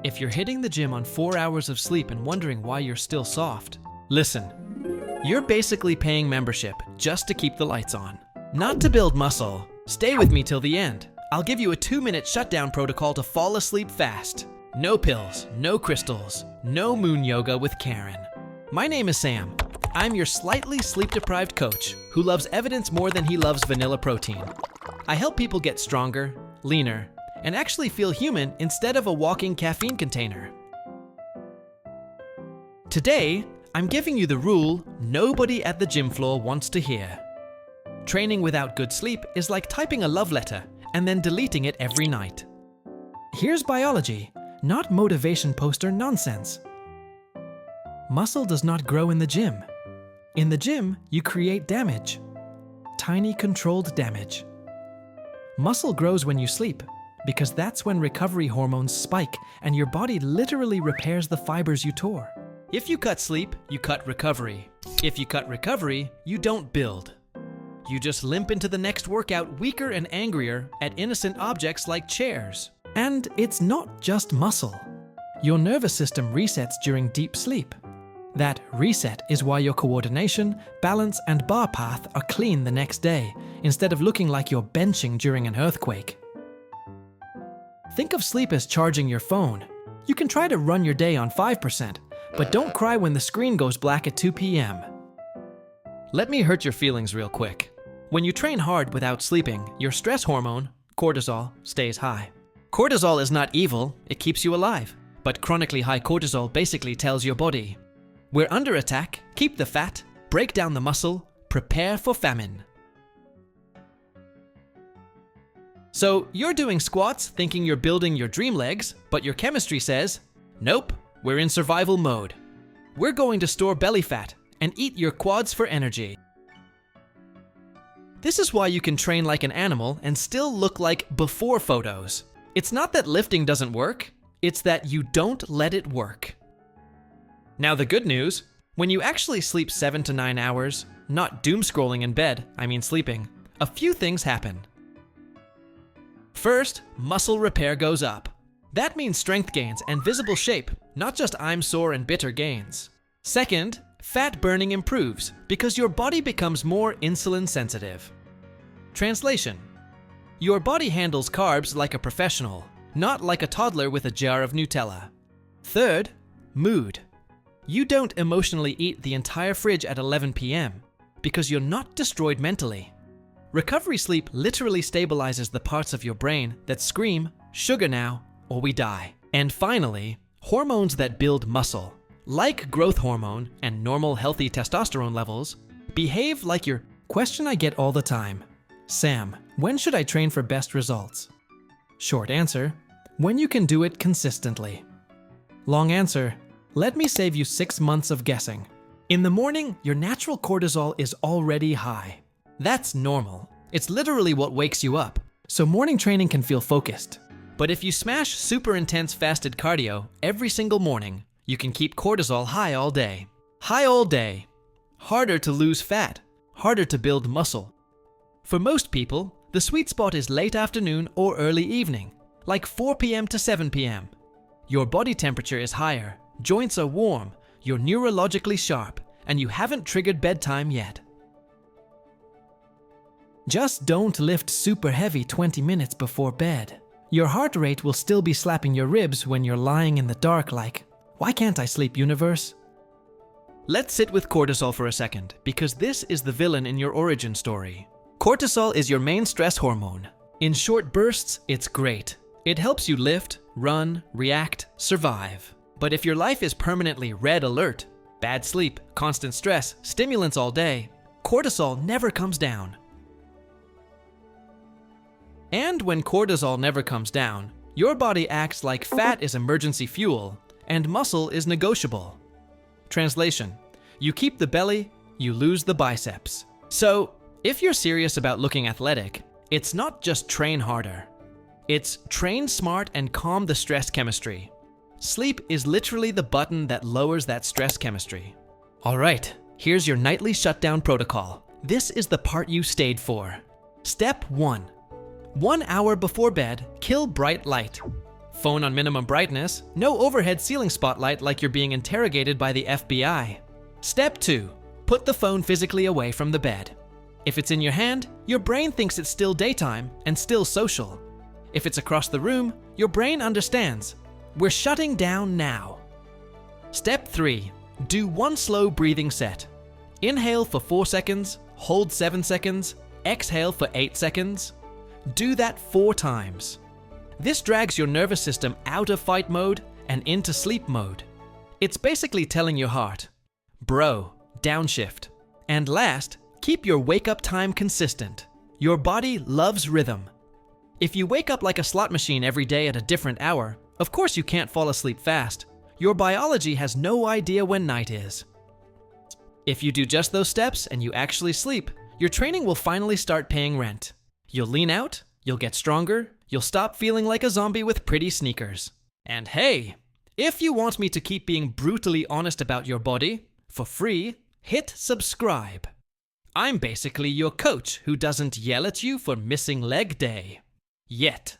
If you're hitting the gym on 4 hours of sleep and wondering why you're still soft, listen. You're basically paying membership just to keep the lights on, not to build muscle. Stay with me till the end. I'll give you a 2-minute shutdown protocol to fall asleep fast. No pills, no crystals, no moon yoga with Karen. My name is Sam. I'm your slightly sleep-deprived coach who loves evidence more than he loves vanilla protein. I help people get stronger, leaner, and actually feel human instead of a walking caffeine container. Today, I'm giving you the rule nobody at the gym floor wants to hear. Training without good sleep is like typing a love letter and then deleting it every night. Here's biology, not motivation poster nonsense. Muscle does not grow in the gym. In the gym, you create damage. Tiny controlled damage. Muscle grows when you sleep, because that's when recovery hormones spike and your body literally repairs the fibers you tore. If you cut sleep, you cut recovery. If you cut recovery, you don't build. You just limp into the next workout weaker and angrier at innocent objects like chairs. And it's not just muscle. Your nervous system resets during deep sleep. That reset is why your coordination, balance, and bar path are clean the next day, instead of looking like you're benching during an earthquake. Think of sleep as charging your phone. You can try to run your day on 5%, but don't cry when the screen goes black at 2 p.m. Let me hurt your feelings real quick. When you train hard without sleeping, your stress hormone, cortisol, stays high. Cortisol is not evil, it keeps you alive. But chronically high cortisol basically tells your body, we're under attack, keep the fat, break down the muscle, prepare for famine. So you're doing squats thinking you're building your dream legs, but your chemistry says, nope, we're in survival mode. We're going to store belly fat and eat your quads for energy. This is why you can train like an animal and still look like before photos. It's not that lifting doesn't work, it's that you don't let it work. Now the good news, when you actually sleep 7 to 9 hours, not doom scrolling in bed, I mean sleeping, a few things happen. First, muscle repair goes up. That means strength gains and visible shape, not just I'm sore and bitter gains. Second, fat burning improves because your body becomes more insulin sensitive. Translation: your body handles carbs like a professional, not like a toddler with a jar of Nutella. Third, mood. You don't emotionally eat the entire fridge at 11 p.m. because you're not destroyed mentally. Recovery sleep literally stabilizes the parts of your brain that scream, sugar now, or we die. And finally, hormones that build muscle, like growth hormone and normal healthy testosterone levels, behave like your question I get all the time. Sam, when should I train for best results? Short answer, when you can do it consistently. Long answer, let me save you 6 months of guessing. In the morning, your natural cortisol is already high. That's normal. It's literally what wakes you up. So morning training can feel focused. But if you smash super intense fasted cardio every single morning, you can keep cortisol high all day. High all day. Harder to lose fat. Harder to build muscle. For most people, the sweet spot is late afternoon or early evening, like 4 p.m. to 7 p.m. Your body temperature is higher, joints are warm, you're neurologically sharp, and you haven't triggered bedtime yet. Just don't lift super heavy 20 minutes before bed. Your heart rate will still be slapping your ribs when you're lying in the dark like, why can't I sleep, universe? Let's sit with cortisol for a second, because this is the villain in your origin story. Cortisol is your main stress hormone. In short bursts, it's great. It helps you lift, run, react, survive. But if your life is permanently red alert, bad sleep, constant stress, stimulants all day, cortisol never comes down. And when cortisol never comes down, your body acts like fat is emergency fuel and muscle is negotiable. Translation: you keep the belly, you lose the biceps. So, if you're serious about looking athletic, it's not just train harder. It's train smart and calm the stress chemistry. Sleep is literally the button that lowers that stress chemistry. All right, here's your nightly shutdown protocol. This is the part you stayed for. Step 1. 1 hour before bed, kill bright light. Phone on minimum brightness, no overhead ceiling spotlight like you're being interrogated by the FBI. Step 2. Put the phone physically away from the bed. If it's in your hand, your brain thinks it's still daytime and still social. If it's across the room, your brain understands. We're shutting down now. Step 3. Do one slow breathing set. Inhale for 4 seconds, hold 7 seconds, exhale for 8 seconds. Do that 4 times. This drags your nervous system out of fight mode and into sleep mode. It's basically telling your heart, bro, downshift. And last, keep your wake-up time consistent. Your body loves rhythm. If you wake up like a slot machine every day at a different hour, of course you can't fall asleep fast. Your biology has no idea when night is. If you do just those steps and you actually sleep, your training will finally start paying rent. You'll lean out, you'll get stronger, you'll stop feeling like a zombie with pretty sneakers. And hey, if you want me to keep being brutally honest about your body, for free, hit subscribe. I'm basically your coach who doesn't yell at you for missing leg day. Yet.